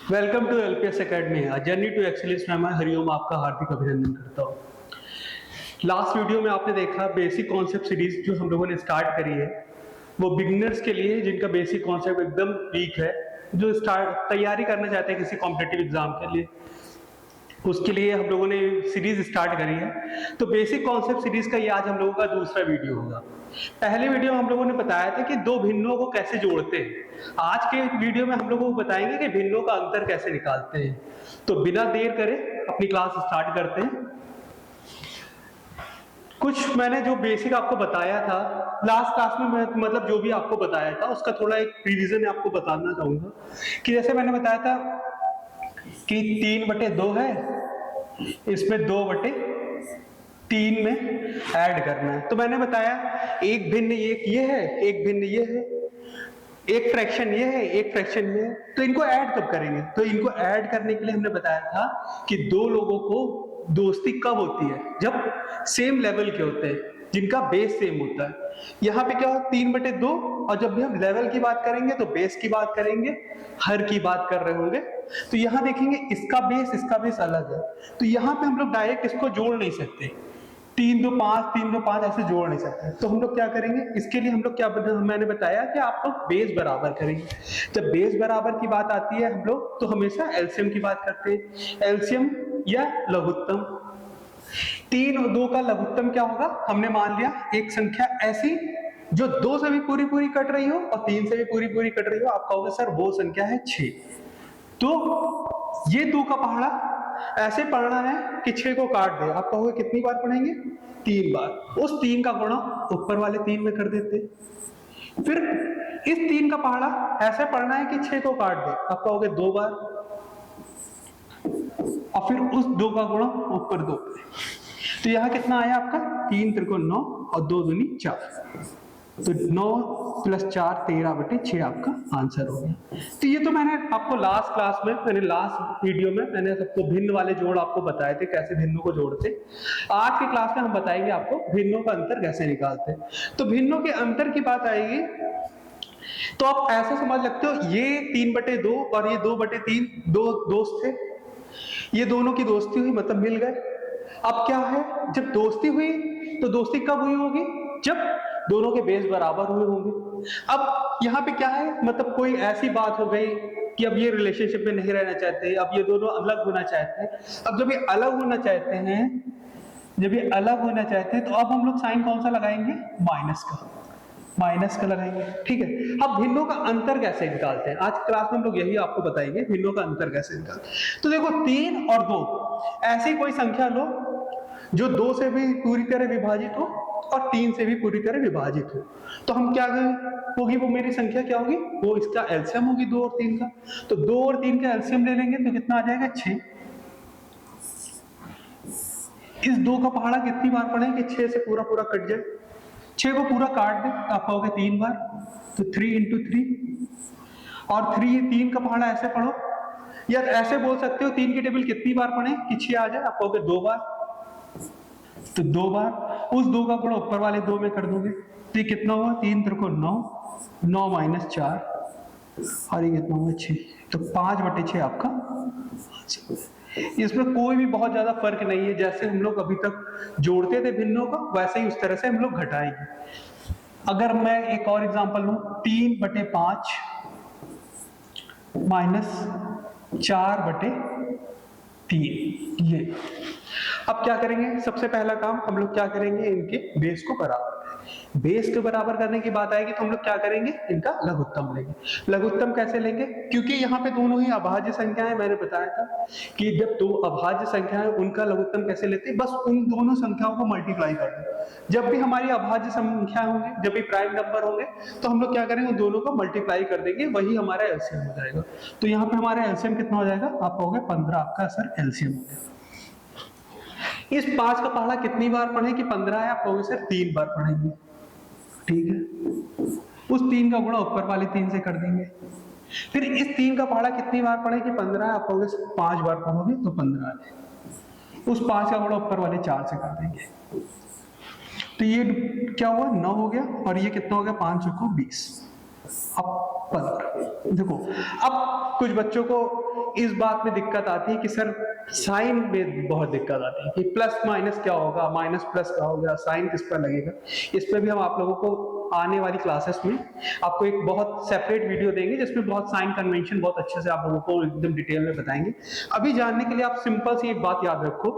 Welcome to LPS academy, journey to excellence में मैं हरिओम आपका हार्दिक अभिनंदन करता हूँ। लास्ट वीडियो में आपने देखा बेसिक कॉन्सेप्ट सीरीज जो हम लोगों ने स्टार्ट करी है, वो बिगिनर्स के लिए जिनका बेसिक कॉन्सेप्ट एकदम वीक है, जो स्टार्ट तैयारी करना चाहते हैं किसी कॉम्पिटिटिव एग्जाम के लिए, उसके लिए हम लोगों ने सीरीज स्टार्ट करी है। तो बेसिक कॉन्सेप्ट सीरीज का ये आज हम लोगों का दूसरा वीडियो होगा। पहले वीडियो में हम लोगों ने बताया था कि दो भिन्नों को कैसे जोड़ते हैं। आज के वीडियो में हम लोगों को बताएंगे कि भिन्नों का अंतर कैसे निकालते हैं। तो बिना देर करे अपनी क्लास स्टार्ट करते हैं। कुछ मैंने जो बेसिक आपको बताया था लास्ट क्लास में, मैं मतलब जो भी आपको बताया था उसका थोड़ा एक रिवीजन आपको बताना चाहूंगा कि जैसे मैंने बताया था कि 3/2 है, इसमें 2/3 में ऐड करना है। तो मैंने बताया एक भिन्न ये है, एक भिन्न ये है, एक फ्रैक्शन ये है, एक फ्रैक्शन ये है। तो इनको ऐड कब करेंगे? तो इनको ऐड करने के लिए हमने बताया था कि दो लोगों को दोस्ती कब होती है? जब सेम लेवल के होते हैं, जिनका बेस सेम होता है। यहाँ पे क्या हो 3/2, और जब भी हम लेवल की बात करेंगे तो बेस की बात करेंगे, हर की बात कर रहे होंगे। तो यहाँ देखेंगे इसका बेस अलग है, तो यहाँ पे हम लोग डायरेक्ट इसको जोड़ नहीं सकते। 3 2 5 ऐसे जोड़ नहीं सकते। तो हम लोग क्या करेंगे इसके लिए? हम लोग क्या मैंने बताया कि आप लोग बेस बराबर करेंगे। जब बेस बराबर की बात आती है हम लोग तो हमेशा एलसीएम की बात करते हैं, एलसीएम या लघुत्तम। 3 और 2 का लघुत्तम क्या होगा? हमने मान लिया एक संख्या ऐसी जो 2 से भी पूरी पूरी कट रही हो और 3 से भी पूरी पूरी कट रही हो, आप कहोगे सर वो संख्या है 6। तो ये 2 का पहाड़ा ऐसे पढ़ना है कि 6 को काट दे। आप कहोगे कितनी बार पढ़ेंगे? 3 बार। उस 3 का गुणा ऊपर वाले 3 में कर देते। फिर इस 3 का पहाड़ा ऐसे पढ़ना है कि 6 को काट दे। आप कहोगे 2 बार, और फिर उस 2 का गुणा ऊपर 2 पे। तो यहां कितना आया आपका? 3 त्रिकोण 9 और 2 दूनी 4। तो 9 + 4 13/6 आपका आंसर हो गया। तो ये तो मैंने आपको लास्ट क्लास में, लास्ट वीडियो में मैंने सबको भिन्न वाले जोड़ आपको बताए थे, कैसे भिन्नों को जोड़ते। आज की क्लास में हम बताएंगे आपको भिन्नों का अंतर कैसे निकालते। तो भिन्नों के अंतर की बात आएगी तो आप ऐसे समझ सकते हो, ये 3/2 और ये 2/3 दो दोस्त थे, ये दोनों की दोस्ती हुई मतलब मिल गए। अब क्या है, जब दोस्ती हुई तो दोस्ती कब हुई होगी? जब दोनों के बेस बराबर हुए होंगे। अब यहाँ पे क्या है, मतलब कोई ऐसी बात हो गई कि अब ये रिलेशनशिप में नहीं रहना चाहते, अब ये दोनों अलग होना चाहते हैं। अब जब ये अलग होना चाहते हैं, जब ये अलग होना चाहते हैं तो अब हम लोग साइन कौन सा लगाएंगे? माइनस का लगाएंगे। ठीक है। अब भिन्नों का अंतर कैसे निकालते हैं? आज क्लास में हम लोग यही आपको बताएंगे भिन्नों का अंतर कैसे निकालते हैं। तो देखो 3 और 2 ऐसी कोई संख्या लो जो 2 से भी पूरी तरह विभाजित हो और 3 से भी पूरी तरह विभाजित हो। तो हम क्या होगी वो मेरी संख्या क्या होगी? वो इसका एलसीएम होगी 2 और 3 का। तो 2 और 3 का एलसीएम ले लेंगे तो कितना आ जाएगा? 6। इस 2 का पहाड़ा कितनी बार पढ़ें कि 6 से पूरा पूरा कट जाए? 6 को पूरा काट दे, आप पाओगे 3 बार, तो 3 × 3। और 3 का पहाड़ा ऐसे पढ़ो, या ऐसे बोल सकते हो 3 की टेबल कितनी बार पढ़े कि 6 आ जाए? आप कहोगे 2 बार, तो 2 बार। उस 2 का गुणा ऊपर वाले 2 में कर दोगे तो ये कितना हुआ? 3 त्रिकोण 9, 9 - 4, और ये कितना हुआ? 6। तो 5/6 आपका। इसमें कोई भी बहुत ज्यादा फर्क नहीं है, जैसे हम लोग अभी तक जोड़ते थे भिन्नों का वैसे ही उस तरह से हम लोग घटाएंगे। अगर मैं एक और एग्जांपल लूं, 3/5 - 4/3, ये। अब क्या करेंगे? सबसे पहला काम हम लोग क्या करेंगे? इनके बेस को बराबर। बेस को बराबर करने की बात आएगी तो हम लोग क्या करेंगे? इनका लघुत्तम लेंगे। लघुत्तम कैसे लेंगे? क्योंकि यहाँ पे दोनों ही अभाज्य संख्याएं, मैंने बताया था कि जब 2 अभाज्य संख्याएं उनका लघुत्तम कैसे लेते हैं? बस उन दोनों संख्याओं को मल्टीप्लाई कर दो। जब भी हमारी अभाज्य संख्या होंगे, जब भी प्राइम नंबर होंगे, तो हम लोग क्या करेंगे? उन दोनों को मल्टीप्लाई कर देंगे, वही हमारा एलसीएम हो जाएगा। तो यहाँ पे हमारा एलसीएम कितना हो जाएगा? आप कहोगे 15 आपका सर एलसीएम हो गया। इस 5 का पहाड़ा कितनी बार पढ़े कि 15 है? आप कहोगे सर 3 बार पढ़ेंगे। ठीक है। उस 3 का गुणा ऊपर वाले 3 से कर देंगे। फिर इस 3 का पहाड़ा कितनी बार पढ़े कि 15 है? आप कहोगे 5 बार पढ़ोगे तो 15 है। उस 5 का गुणा ऊपर वाले 4 से कर देंगे। तो ये क्या हुआ? 9 हो गया, और ये कितना हो गया? 5 × 20। अब 15। देखो अब कुछ बच्चों को इस बात में दिक्कत आती है कि सर साइन में बहुत दिक्कत आती है कि प्लस माइनस क्या होगा, माइनस प्लस क्या होगा, साइन किस पर लगेगा। इस पर भी हम आप लोगों को आने वाली क्लासेस में आपको एक बहुत सेपरेट वीडियो देंगे जिसमें बहुत साइन कन्वेंशन बहुत अच्छे से आप लोगों को एकदम डिटेल में बताएंगे। अभी जानने के लिए आप सिंपल सी एक बात याद रखो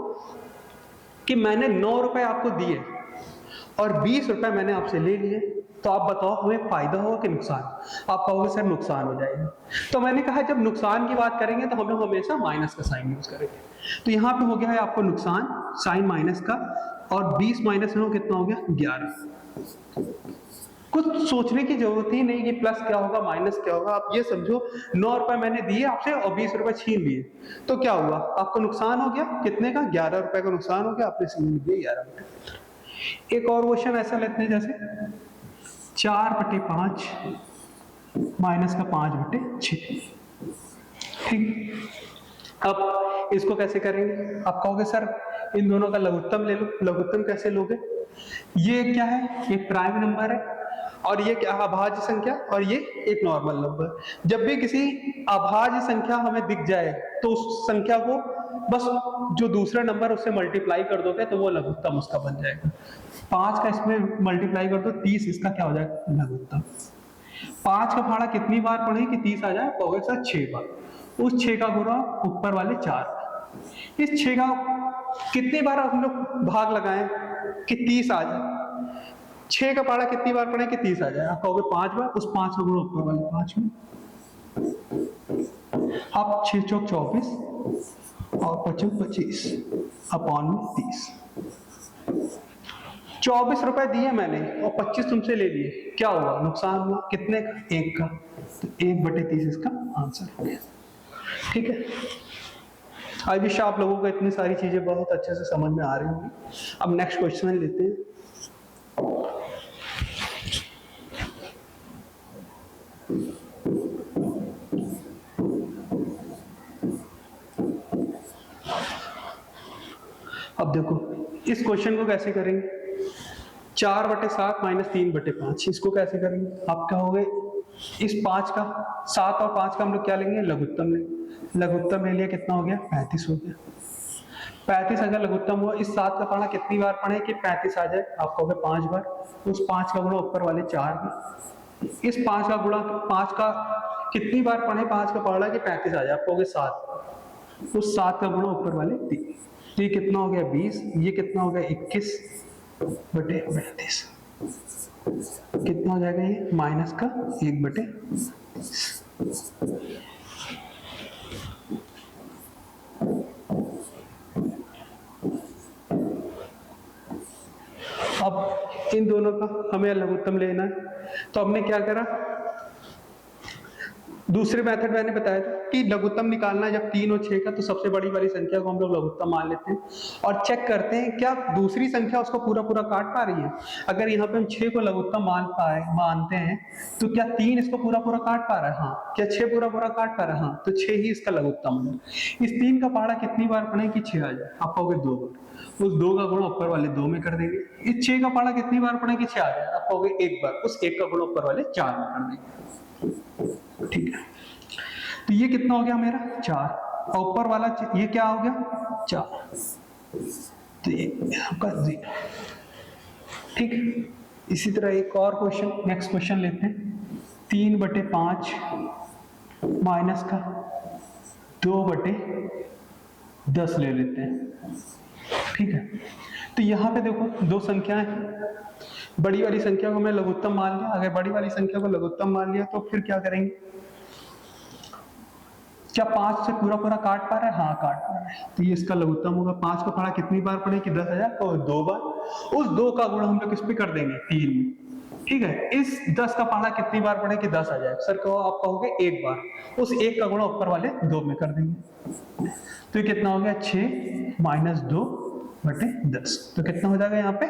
कि मैंने 9 रुपए आपको दिए और 20 रुपए मैंने आपसे ले लिए, तो आप बताओ हमें फायदा होगा कि नुकसान? आप कहोगे सर नुकसान हो जाएगा। तो मैंने कहा जब नुकसान की बात करेंगे तो हमें हमेशा माइनस का साइन यूज करेंगे। तो यहाँ पे हो गया है आपको नुकसान साइन माइनस का, और 20 माइनस 9 कितना हो गया 11। कुछ सोचने की जरूरत ही नहीं कि प्लस क्या होगा माइनस क्या होगा। आप ये समझो 9 रुपए मैंने दिए आपसे और 20 रुपए छीन लिए, तो क्या हुआ? आपको नुकसान हो गया कितने का? 11 रुपए का नुकसान हो गया, आपने छीन लिए 11 रुपए। एक और क्वेश्चन ऐसा लेते हैं जैसे 4/5 माइनस का 5/6। ठीक, अब इसको कैसे करेंगे? आप कहोगे सर इन दोनों का लघुत्तम ले लो। लघुत्तम कैसे लोगे? ये क्या है? एक प्राइम नंबर है और ये क्या अभाज्य संख्या, और ये एक नॉर्मल नंबर। जब भी किसी अभाज्य संख्या हमें दिख जाए तो उस संख्या को बस जो दूसरा नंबर उससे मल्टीप्लाई कर दोगे तो वो लघुत्तम उसका बन जाएगा। 5 का इसमें मल्टीप्लाई कर दो 30, इसका क्या हो जाएगा? लघुत्तम। 5 का फाड़ा कितनी बार पढ़े कि 30 आ जाए? कहोगे सर 6 बार। उस 6 का गुणा ऊपर वाले 4। इस 6 का कितनी बार हम लोग भाग लगाएं कि 30 आ जाए? 6 का पारा कितनी बार पढ़े कि 30 आ जाए? आप कहोगे 5 बार। उस 5 का गुणा ऊपर वाले 5 में। अब 6 चौक 24 और 25 25 अपॉन में 30। 24 रुपए दिए मैंने और 25 तुमसे ले लिए, क्या हुआ? नुकसान हुआ कितने का? 1 का। तो 1/30 इसका आंसर हो गया। ठीक है, आई विश आप लोगों को इतनी सारी चीजें बहुत अच्छे से समझ में आ रही होंगी। अब नेक्स्ट क्वेश्चन लेते हैं। अब देखो इस क्वेश्चन को कैसे करेंगे? 4/7 माइनस 3/5, इसको कैसे करेंगे? आप कहोगे इस 5 का 7 और 5 का हम लोग क्या लेंगे? लघुत्तम लेंगे। लघुत्तम ले लिया, कितना हो गया? 35 हो गया। 35 अगर लघुत्तम हुआ, इस 7 का पढ़ा कितनी बार पढ़े कि 35 आ जाए? आप कहोगे 5 बार। उस 5 का गुणा ऊपर वाले 4 में। इस 5 का गुणा 5 का कितनी बार पढ़े 5 का पढ़ा कि 35 आ जाए? आप कहोगे 7। उस 7 का गुणा ऊपर वाले 3। तो ये कितना हो गया? 20। ये कितना हो गया? 21/32। कितना हो जाएगा ये? माइनस का 1/30। अब इन दोनों का हमें लघुत्तम लेना है, तो हमने क्या करा? दूसरे मेथड मैंने बताया था कि लघुत्तम निकालना है जब 3 और 6 का, तो सबसे बड़ी वाली संख्या को हम लोग लघुत्तम मान लेते हैं और चेक करते हैं क्या दूसरी संख्या उसको पूरा पूरा काट पा रही है। अगर यहाँ पे हम 6 को लघुत्तम मानते हैं तो क्या 3 इसको पूरा पूरा काट पा रहा है? हाँ। क्या 6 पूरा पूरा काट पा रहा है? हाँ। तो 6 ही इसका लघुत्तम है। इस 3 का पहाड़ा कितनी बार पढ़े कि 6 आ जाए? आप कहोगे 2 बार। उस 2 का गुणा ऊपर वाले 2 में कर देंगे। इस 6 का पहाड़ा कितनी बार पढ़े कि 6 आ जाए? आप कहोगे 1 बार। उस 1 का गुणा ऊपर वाले 4 में कर देंगे। ठीक है, तो ये कितना हो गया मेरा? 4। और ऊपर वाला ये क्या हो गया? 4। तो ये आपका 0। ठीक है, इसी तरह एक और क्वेश्चन, नेक्स्ट क्वेश्चन लेते हैं। 3/5 माइनस का 2/10 ले लेते हैं। ठीक है, तो यहां पे देखो दो संख्याएं हैं। बड़ी वाली संख्या को मैं लघुत्तम मान लिया। अगर बड़ी वाली संख्या को लघुत्तम मान लिया तो फिर क्या करेंगे? क्या 5 से पूरा पूरा काट पा रहा है? हाँ, काट पा रहा है। तो ये इसका लघुत्तम होगा। 5 का पढ़ा कितनी बार पढ़े कि 10 आ जाए? और 2 बार। उस 2 का गुणा हम लोग किस पे कर देंगे? 3 में। ठीक है, इस 10 का पढ़ा कितनी बार पढ़े कि 10 आ जाए? सर कहो, आप कहोगे 1 बार। उस 1 का गुणा ऊपर वाले 2 में कर देंगे। तो ये कितना हो गया? 6 माइनस 2/10। तो कितना हो जाएगा यहाँ पे?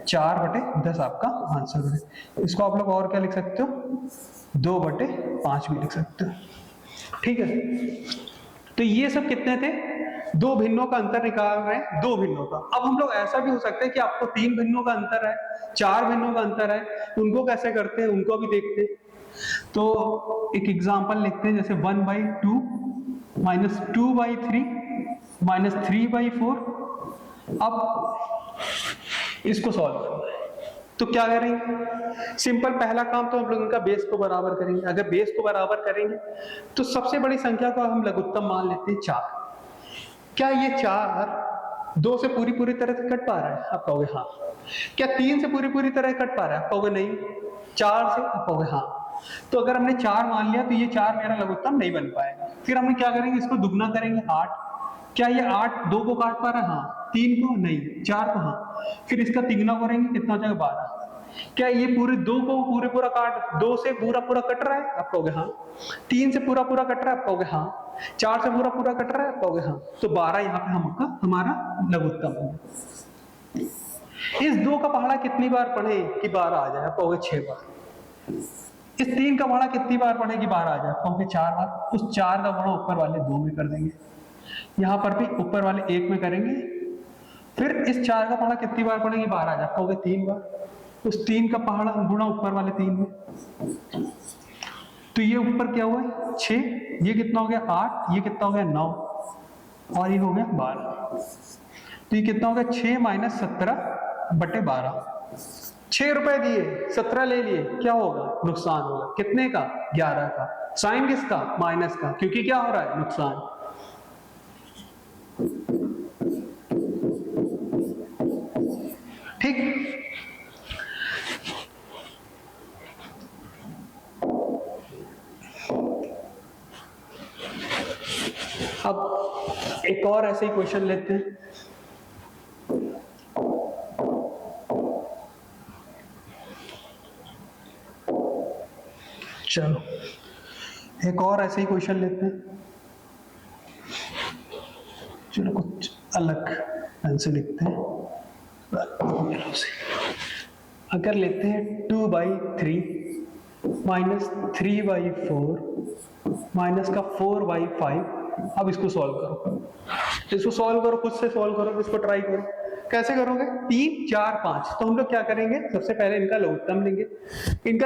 4/10 आपका आंसर है। इसको आप लोग और क्या लिख सकते हो? 2/5 भी लिख सकते हो। ठीक है, तो ये सब कितने थे? 2 भिन्नों का अंतर निकाल रहे हैं, 2 भिन्नों का। अब हम लोग ऐसा भी हो सकता है कि आपको 3 भिन्नों का अंतर है, 4 भिन्नों का अंतर है, उनको कैसे करते हैं उनको भी देखते हैं। तो एक एग्जांपल लिखते हैं, जैसे 1/2 माइनस 2/3 माइनस 3/4। अब इसको सॉल्व करना है तो क्या करेंगे? सिंपल पहला काम तो हम लोग इनका बेस को बराबर करेंगे। अगर बेस को बराबर करेंगे तो सबसे बड़ी संख्या को हम लघुत्तम मान लेते हैं 4। क्या ये 4 2 से पूरी तरह से कट पा रहा है? आप कहोगे हाँ। क्या 3 से पूरी तरह कट पा रहा है? आप कहोगे नहीं। 4 से? आप कहोगे हाँ। तो अगर हमने 4 मान लिया तो ये 4 मेरा लघुत्तम नहीं बन पाएगा। फिर हम क्या करेंगे? इसको दुगना करेंगे 8। क्या ये 8 2 को काट पा रहा है? हाँ। 3 को? नहीं। 4 को? हाँ। फिर इसका तिगुना करेंगे, कितना हो जाएगा? 12। क्या ये पूरे 2 को पूरा काट 2 से पूरा कट रहा है? आप कहोगे हाँ। 3 से पूरा कट रहा है? आप कहोगे हाँ। 4 से पूरा कट रहा है? आप कहोगे हाँ। तो 12 यहाँ पे हमारा लघुत्तम है। इस 2 का पहाड़ा कितनी बार पढ़े कि 12 आ जाए? आप कहोगे 6 बार। इस 3 का पहाड़ा कितनी बार पढ़े कि 12 आ जाए? आप कहोगे 4 बार। उस 4 का गुणा ऊपर वाले 2 में कर देंगे, यहां पर भी ऊपर वाले 1 में करेंगे। फिर इस 4 का पहाड़ा कितनी बार पढ़े कि 12 आ जाए? आप कहोगे 3 बार। उस 3 का पहाड़ा गुणा ऊपर वाले 3 में। तो ये ऊपर क्या हुआ है? 6। ये कितना हो गया? 8। ये कितना हो गया? 9। और ये हो गया 12। तो ये कितना हो गया? 6 माइनस 17/12। 6 रुपए दिए, 17 ले लिए, क्या होगा? नुकसान होगा। कितने का? 11 का। साइन किसका? माइनस का, क्योंकि क्या हो रहा है? नुकसान। ठीक। अब एक और ऐसे ही क्वेश्चन लेते हैं। चलो एक और ऐसे ही क्वेश्चन लेते हैं। चलो कुछ अलग ढंग से लिखते हैं। अगर लेते हैं 2/3 माइनस 3/4 माइनस का 4/5। अब इसको सॉल्व करो, खुद से सॉल्व करो, इसको ट्राई करो। कैसे करोगे? 3 4 5। तो हम लोग क्या करेंगे? सबसे पहले इनका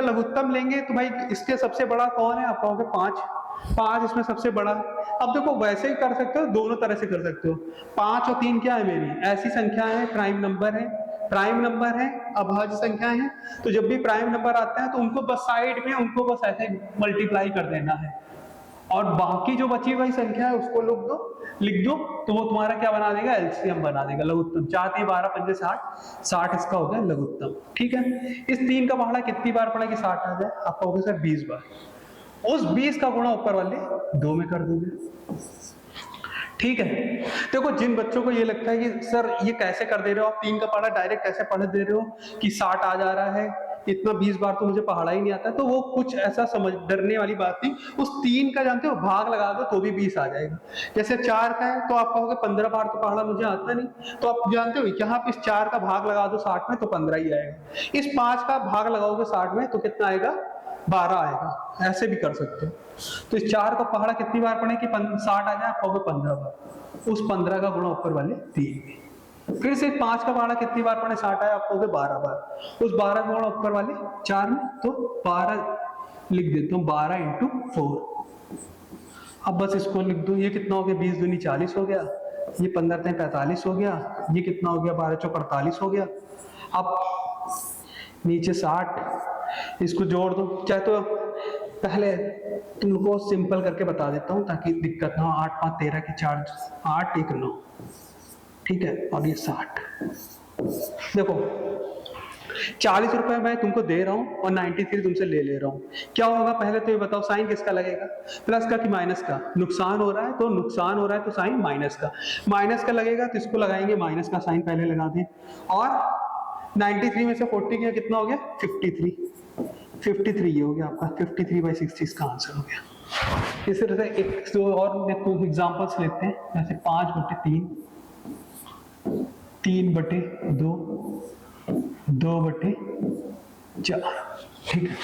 लघुत्तम लेंगे। तो भाई इसके सबसे बड़ा कौन है? आप कहोगे 5 इसमें सबसे बड़ा। अब देखो वैसे ही कर सकते हो, दोनों तरह से कर सकते हो। 5 और 3 क्या है? मेरी ऐसी संख्या है, प्राइम नंबर है, अभाज्य संख्या है। तो जब भी प्राइम नंबर आता है तो उनको बस साइड में उनको बस ऐसे मल्टीप्लाई कर देना है, और बाकी जो बची हुई संख्या है उसको लिख दो तो वो तुम्हारा क्या बना देगा? एलसीएम बना देगा, लघुत्तम। 4 3 12 5 60, 60 इसका हो गया लघुत्तम। ठीक है। इस 3 का पहाड़ा कितनी बार पड़ा कि 60 आ जाए? आप कहोगे सर 20 बार। उस 20 का गुणा ऊपर वाले 2 में कर दोगे। ठीक है। देखो जिन बच्चों को ये लगता है कि सर ये कैसे कर दे रहे हो आप, 3 का पहाड़ा डायरेक्ट कैसे पढ़ दे रहे हो कि 60 आ जा रहा है, इतना 20 बार तो मुझे पहाड़ा ही नहीं आता, तो वो कुछ ऐसा समझ डरने वाली बात नहीं। उस 3 का जानते हो भाग लगा दो तो भी 20 आ जाएगा। जैसे 4 का है तो आप कहोगे 15 बार तो पहाड़ा मुझे आता नहीं, तो आप जानते हो यहाँ पे इस 4 का भाग लगा दो 60 में तो 15 ही आएगा। इस 5 का भाग लगाओगे 60 में तो कितना आएगा? 12 आएगा। ऐसे भी कर सकते हो। तो इस 4 का पहाड़ा कितनी बार पढ़े कि 60 आ जाए? आप कहोगे 15 बार। उस 15 का गुणा ऊपर वाले 3। फिर से 5 का पहाड़ा कितनी बार पढ़े? 60 आए? आप कहोगे 12 बार। उस 12 का गुणा ऊपर वाले 4 में, तो 12 लिख देता हूँ, 12 इंटू 4। अब बस इसको लिख दो। ये कितना हो गया? 20 दूनी 40 हो गया। ये 15 3 45 हो गया। ये कितना हो गया? 12 चौक 48 हो गया। अब नीचे 60, इसको जोड़ दो। चाहे तो पहले तुमको सिंपल करके बता देता हूं ताकि दिक्कत ना हो। 8 5 13 के 4, 8 1 9। ठीक है। और ये 60। देखो 40 रुपए मैं तुमको दे रहा हूं और 93 तुमसे ले रहा हूं। क्या होगा पहले तो ये बताओ, साइन किसका लगेगा? प्लस का कि माइनस का? नुकसान हो रहा है तो साइन माइनस का लगेगा, तो इसको लगाएंगे माइनस का साइन पहले लगा दें। और 93 में से 40 गया, कितना हो गया? 53 ये हो गया आपका। 53/60 इसका आंसर हो गया। इस तरह से एक दो और एग्जांपल्स लेते हैं, जैसे 5/3, 3/2, 2/4। ठीक है।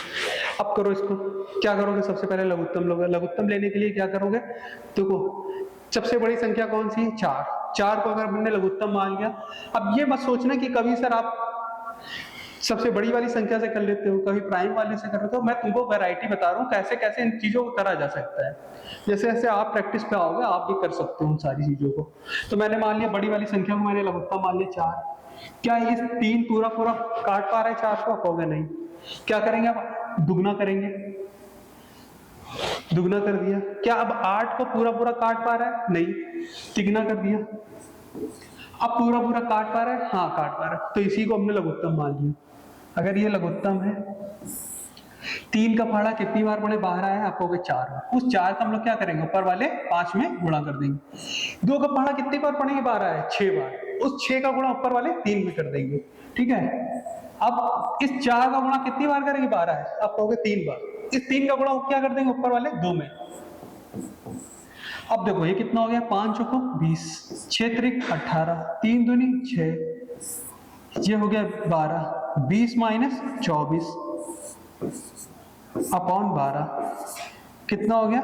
अब करो इसको। क्या करोगे? सबसे पहले लघुत्तम लोगे। लघुत्तम लेने के लिए क्या करोगे? देखो सबसे बड़ी संख्या कौन सी है? 4 को अगर हमने लघुत्तम मान लिया। अब ये मत सोचना कि कभी सर आप सबसे बड़ी वाली संख्या से कर लेते हो, कभी प्राइम वाले से कर लेते हो। मैं तुमको वैरायटी बता रहा हूँ कैसे कैसे इन चीजों को करा जा सकता है। जैसे जैसे आप प्रैक्टिस पे आओगे आप भी कर सकते हो उन सारी चीजों को। तो मैंने मान लिया बड़ी वाली संख्या को मैंने लघुत्तम मान लिया 4। क्या ये 3 पूरा पूरा काट पा रहा है 4 को? कहोगे नहीं। क्या करेंगे अब? दुगना करेंगे। दुगना कर दिया। क्या अब 8 को पूरा पूरा काट पा रहा है? नहीं। तिगना कर दिया। अब पूरा पूरा काट पा रहा है? हाँ काट पा रहा है, तो इसी को हमने लघुत्तम मान लिया। अगर ये लघुत्तम है, 3 का पहाड़ा कितनी बार पड़े? 12 है, आप कहोगे 4 बार। उस 4 का हम लोग क्या करेंगे? ऊपर वाले 5 में गुणा कर देंगे। 2 का पहाड़ा कितनी बार पड़ेंगे? 12 है, 6 बार। उस 6 का गुणा ऊपर वाले 3 में कर देंगे। ठीक है। अब इस 4 का गुणा कितनी बार करेंगे? 12 है, आप कहोगे 3 बार। इस 3 का गुणा क्या कर देंगे? ऊपर वाले 2 में। अब देखो ये कितना हो गया? 5 चौको 20, 6 त्रिक 18, 3 दूनी 6, ये हो गया 12, 20 माइनस 24 अपॉन 12 कितना हो गया?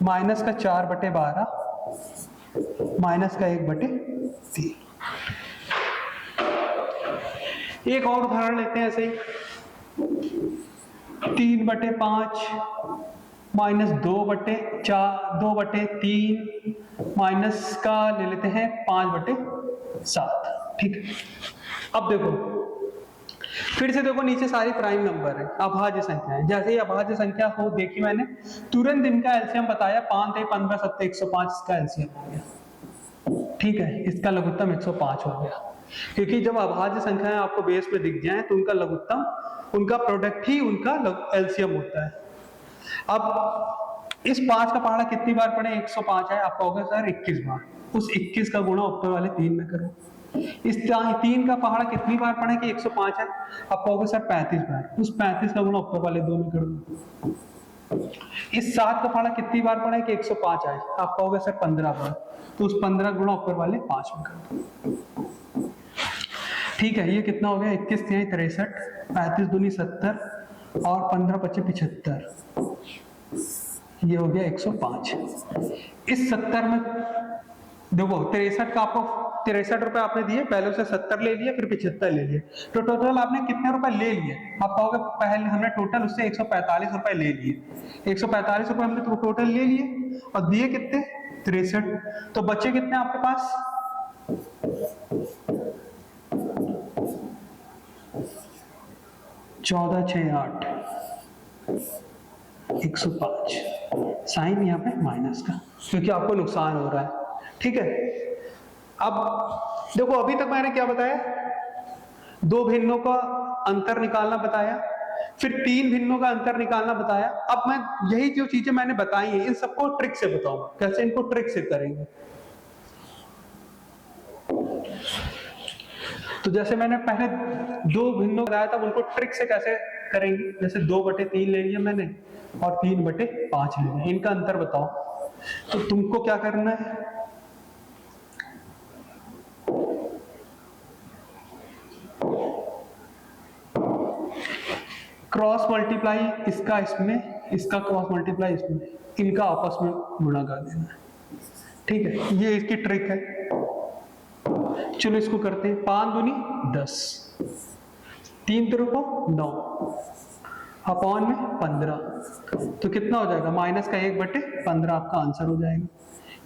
माइनस का 4/12 माइनस का 1/3। एक और उदाहरण लेते हैं ऐसे ही, 3/5 माइनस 2/3 माइनस का ले लेते हैं 5/7। ठीक है। अब देखो फिर से देखो नीचे सारी प्राइम नंबर है, अभाज्य संख्या है। जैसे ही अभाज्य संख्या हो देखी मैंने, तुरंत इनका एलसीएम बताया। 5 3 15 7 105 इसका एलसीएम हो गया। ठीक है, इसका लघुत्तम 105 हो गया। क्योंकि जब अभाज्य संख्याएं आपको बेस पे दिख जाए तो उनका लघुत्तम, उनका प्रोडक्ट ही उनका एलसीएम होता है। अब इस 5 का पहाड़ा कितनी बार पढ़े? 105 है, आप कहोगे सर 21 बार। उस 21 का गुणा ऊपर वाले 3 में करो। इस 3 का पहाड़ा कितनी बार पढ़े कि 105 है? आप कहोगे सर 35 बार। उस 35 का गुणा ऊपर वाले 2 में कर दो। इस 7 का पहाड़ा कितनी बार पढ़े कि 105 है? आप कहोगे सर 15 बार। तो उस 15 गुणा ऊपर वाले 5 में कर दो। ठीक है, ये कितना हो गया? 21 3 63, 35 दूनी 70 और 15 25 75, ये हो गया 105। इस 70 में देखो 63 का आपको 63 रुपए आपने दिए, पहले उसे 70 ले लिए, फिर 75 ले लिए, तो टोटल आपने कितने रुपए ले लिए? आप कहोगे पहले हमने टोटल उससे 145 रुपए ले लिए। 145 रुपए हमने तो टोटल ले लिए और दिए कितने? 63। तो बच्चे कितने आपके पास? 14 6 8 105। साइन यहाँ पे माइनस का, क्योंकि आपको नुकसान हो रहा है। ठीक है। अब देखो अभी तक मैंने क्या बताया? 2 भिन्नों का अंतर निकालना बताया, फिर 3 भिन्नों का अंतर निकालना बताया। अब मैं यही जो चीजें मैंने बताई हैं इन सबको ट्रिक से बताऊंगा, कैसे इनको ट्रिक से करेंगे। तो जैसे मैंने पहले 2 भिन्नों बताया था, उनको ट्रिक से कैसे करेंगे। जैसे 2/3 ले लिया मैंने और 3/5 ले लिया, इनका अंतर बताओ। तो तुमको क्या करना है? क्रॉस मल्टीप्लाई इसका इसमें, इसका क्रॉस मल्टीप्लाई इसमें, इनका आपस में गुणा कर देना है। ठीक है, ये इसकी ट्रिक है। चलो इसको करते हैं। 5 दूनी 10, 3 त्रिको 9 अपॉन में 15, तो कितना हो जाएगा? माइनस का 1/15 आपका आंसर हो जाएगा।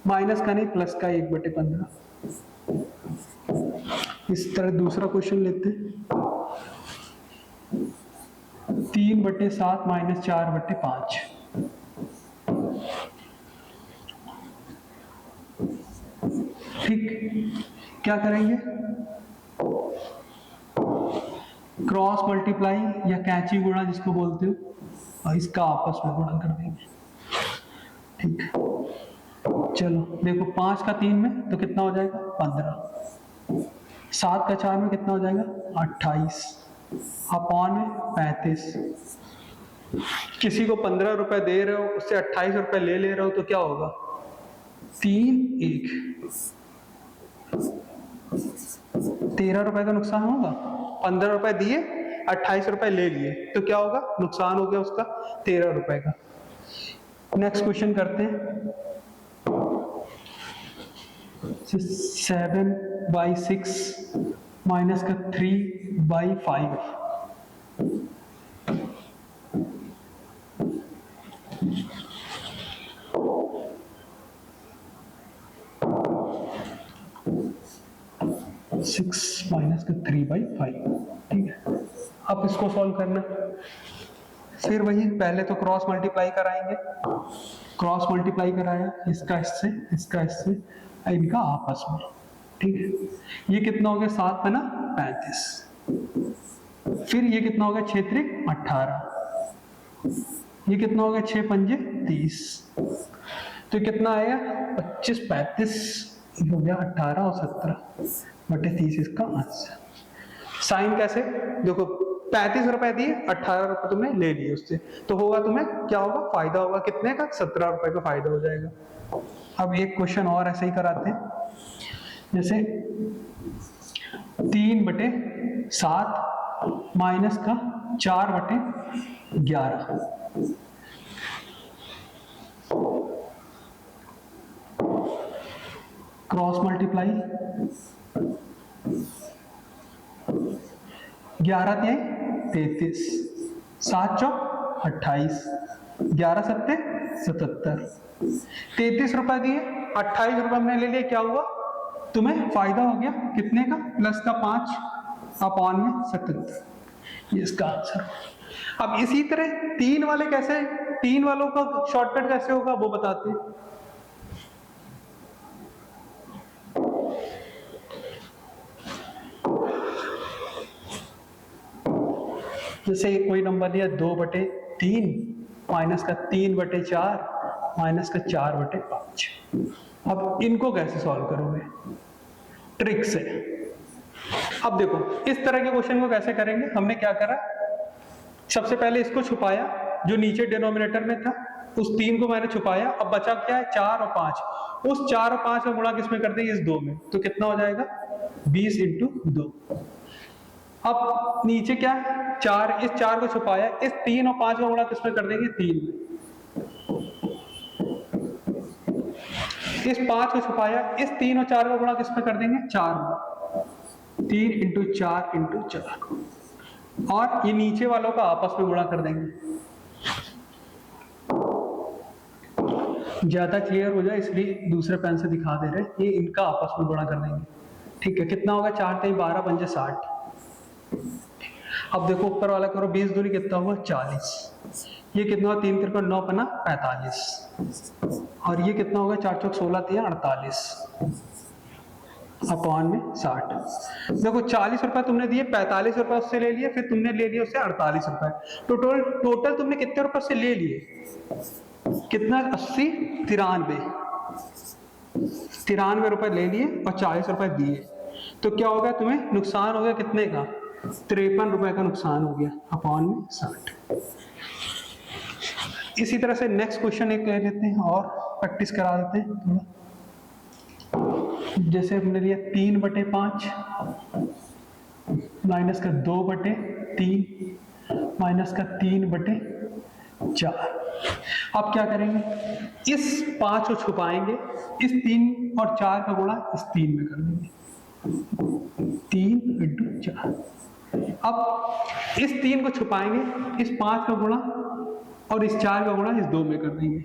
माइनस का नहीं, प्लस का 1/15। इस तरह दूसरा क्वेश्चन लेते हैं। 3/7 माइनस 4/5, ठीक। क्या करेंगे? क्रॉस मल्टीप्लाई या कैंची गुणा जिसको बोलते हो, और इसका आपस में गुणा कर देंगे। ठीक। चलो देखो 5 का 3 में तो कितना हो जाएगा? 15। 7 का 4 में कितना हो जाएगा? 28 अपॉन में 35। किसी को 15 रुपए दे रहे हो, उससे 28 रुपए ले रहे हो, तो क्या होगा? 3 1 13 रुपए का नुकसान होगा। 15 रुपए दिए, 28 रुपए ले लिए, तो क्या होगा? नुकसान हो गया उसका 13 रुपए का। नेक्स्ट क्वेश्चन करते हैं। 7/6 माइनस का 3/5। सिक्स माइनस का 3/5, ठीक है। अब इसको सॉल्व करना, फिर वही पहले तो क्रॉस मल्टीप्लाई कराएंगे, क्रॉस मल्टीप्लाई कराया, इसका इससे, इसका इससे, इनका आपस में, ठीक है। ये कितना हो गया, 7 में ना 35, फिर ये कितना हो गया, 6 त्रिक 18, ये कितना हो गया, 6 पंजे 30, तो कितना आएगा 25 35 हो गया 18 और 17/30 इसका आंसर। साइन कैसे, देखो 35 रुपए दिए, 18 रुपए तुमने ले लिए उससे, तो होगा तुम्हें क्या होगा, फायदा होगा कितने का, 17 रुपए का फायदा हो जाएगा। अब एक क्वेश्चन और ऐसे ही कराते हैं, जैसे 3/7 माइनस का 4/11, क्रॉस मल्टीप्लाई, 11 दिए 33, 7 चौक 28, 11 सत्ते 77, 33 रुपए दिए, 28 रुपए हमने ले लिए, क्या हुआ तुम्हें फायदा हो गया कितने का, प्लस का 5/77, ये इसका आंसर। अब इसी तरह 3 वाले कैसे, 3 वालों का शॉर्टकट कैसे होगा वो बताते हैं। जैसे कोई नंबर दिया 2/3 माइनस का 3/4 माइनस का 4/5, अब इनको कैसे सॉल्व करोगे, ट्रिक से। अब देखो इस तरह के क्वेश्चन को कैसे करेंगे, हमने क्या करा, सबसे पहले इसको छुपाया, जो नीचे डिनोमिनेटर में था उस 3 को मैंने छुपाया, अब बचा क्या है 4 और 5, उस 4 और 5 का गुणा किसमें कर देंगे, इस 2 में, तो कितना हो जाएगा 20 × 2। अब नीचे क्या है 4, इस 4 को छुपाया, इस 3 और 5 का गुणा किसमें कर देंगे 3 में, इस 5 को छुपाया, इस 3 और 4 का गुणा किसमें कर देंगे 4 में, 3 × 4 × 4, और ये नीचे वालों का आपस में गुणा कर देंगे। ज्यादा क्लियर हो जाए इसलिए दूसरे पेन से दिखा दे रहे, ये इनका आपस में गुणा कर देंगे, ठीक है। कितना होगा 4 × 3 = 12 पंजे 60। अब देखो ऊपर वाला करो, 20 दूनी कितना हुआ 40, ये कितना हुआ 3 × 3 = 9 × 45, और ये कितना होगा 4 चौक 16 × 48 अपॉन में 60। देखो 40 रुपए तुमने दिए, 45 रुपए उससे ले लिए, फिर तुमने ले लिए उससे 48 रुपए, टोटल तुमने कितने रुपए से ले लिए, कितना 80 93 रुपए ले लिए और 40 रुपए दिए, तो क्या हो गया तुम्हें नुकसान हो गया कितने का, 53 रुपए का नुकसान हो गया अपॉन में 60। इसी तरह से नेक्स्ट क्वेश्चन एक कह लेते हैं और प्रैक्टिस करा देते हैं थोड़ा। जैसे हमने लिया 3/5 माइनस का 2/3 माइनस का 3/4। अब क्या करेंगे, इस 5 को छुपाएंगे, इस 3 और 4 का गुणा इस 3 में कर देंगे, 3 × 4। अब इस 3 को छुपाएंगे, इस 5 का गुणा और इस 4 का गुणा इस 2 में कर देंगे,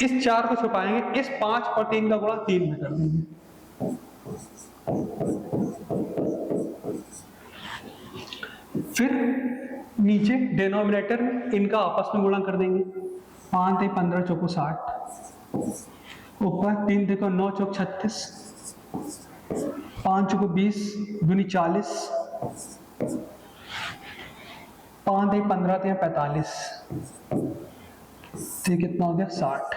इस 4 को छुपाएंगे, इस 5 और 3 का गुणा 3 में कर देंगे, फिर नीचे डिनोमिनेटर में इनका आपस में गुणा कर देंगे, 5 × 15 = 60, ऊपर 3 × 9 = 36, 5 × 20 दूनी 40, 5 × 15 = 45, तो कितना हो गया 60।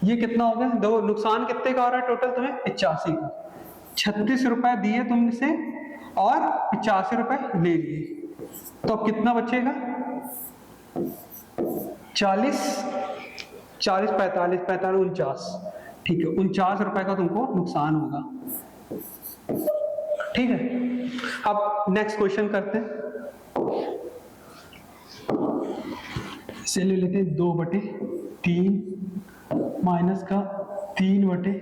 ये कितना हो गया, दो नुकसान कितने का हो रहा है टोटल तुम्हें 85 का, 36 रुपए दिए तुमसे और 85 रुपए ले लिए, तो अब कितना बचेगा 40 40 45 45 49, ठीक है 49 रुपए का तुमको नुकसान होगा, ठीक है। अब नेक्स्ट क्वेश्चन करते हैं, इसे ले लेते हैं 2/3 माइनस का 3/4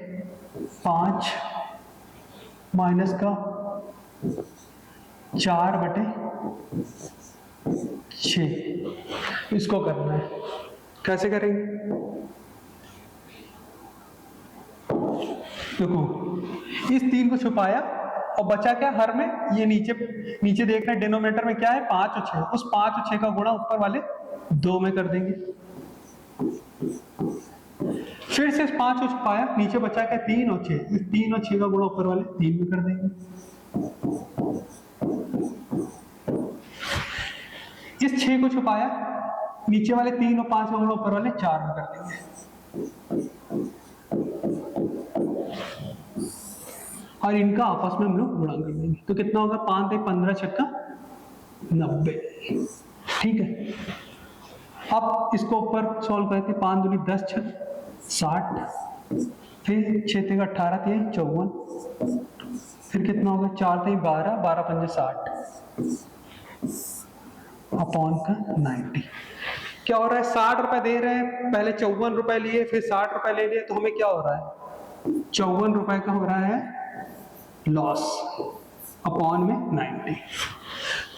5 माइनस का 4/6 इसको करना है। कैसे करेंगे? देखो, इस 3 को छुपाया और बचा क्या हर में, ये नीचे देख रहे हैं डिनोमिनेटर में क्या है 5 और 6, उस 5 और 6 का गुणा ऊपर वाले 2 में कर देंगे। फिर से 5 को छुपाया, नीचे बचा क्या 3 और 6, इस 3 और 6 का गुणा ऊपर वाले 3 में कर देंगे। इस 6 को छुपाया, नीचे वाले 3 और 5 का गुणा ऊपर वाले 4 में कर देंगे। और इनका आपस में हम लोग गुणा कर देंगे, तो कितना होगा 5 × 15 = 90। ठीक है, अब इसको ऊपर सॉल्व करके 5 दूनी 10 × 60, फिर 6 × 18 = 54, फिर कितना होगा 4 × 12, 12 × 5 = 60 अपॉन का 90। क्या हो रहा है, 60 रुपए दे रहे हैं, पहले 54 रुपए लिए, फिर 60 रुपए ले लिए, तो हमें क्या हो रहा है 54 रुपए का हो रहा है लॉस अपॉन में 90।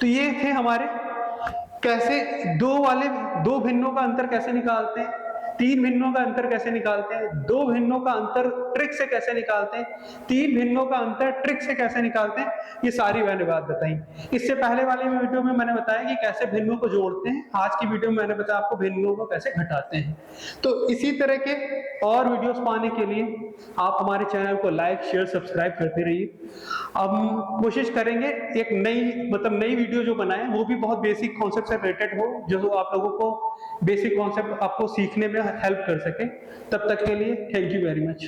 तो ये थे हमारे कैसे दो भिन्नों का अंतर कैसे निकालते हैं, 3 भिन्नों का अंतर कैसे निकालते हैं, 2 भिन्नों का अंतर ट्रिक से कैसे निकालते हैं, 3 भिन्नों का अंतर ट्रिक से कैसे निकालते हैं, ये सारी मैंने बात बताई। इससे पहले वाले वीडियो में मैंने बताया कि कैसे भिन्नों को जोड़ते हैं, आज की वीडियो में मैंने बताया आपको भिन्नों को कैसे घटाते हैं। तो इसी तरह के और वीडियोस पाने के लिए आप हमारे चैनल को लाइक शेयर सब्सक्राइब करते रहिए। अब कोशिश करेंगे एक नई वीडियो जो बनाए वो भी बहुत बेसिक कॉन्सेप्ट से रिलेटेड हो, जो आप लोगों को बेसिक कॉन्सेप्ट आपको सीखने में हेल्प कर सके। तब तक के लिए थैंक यू वेरी मच।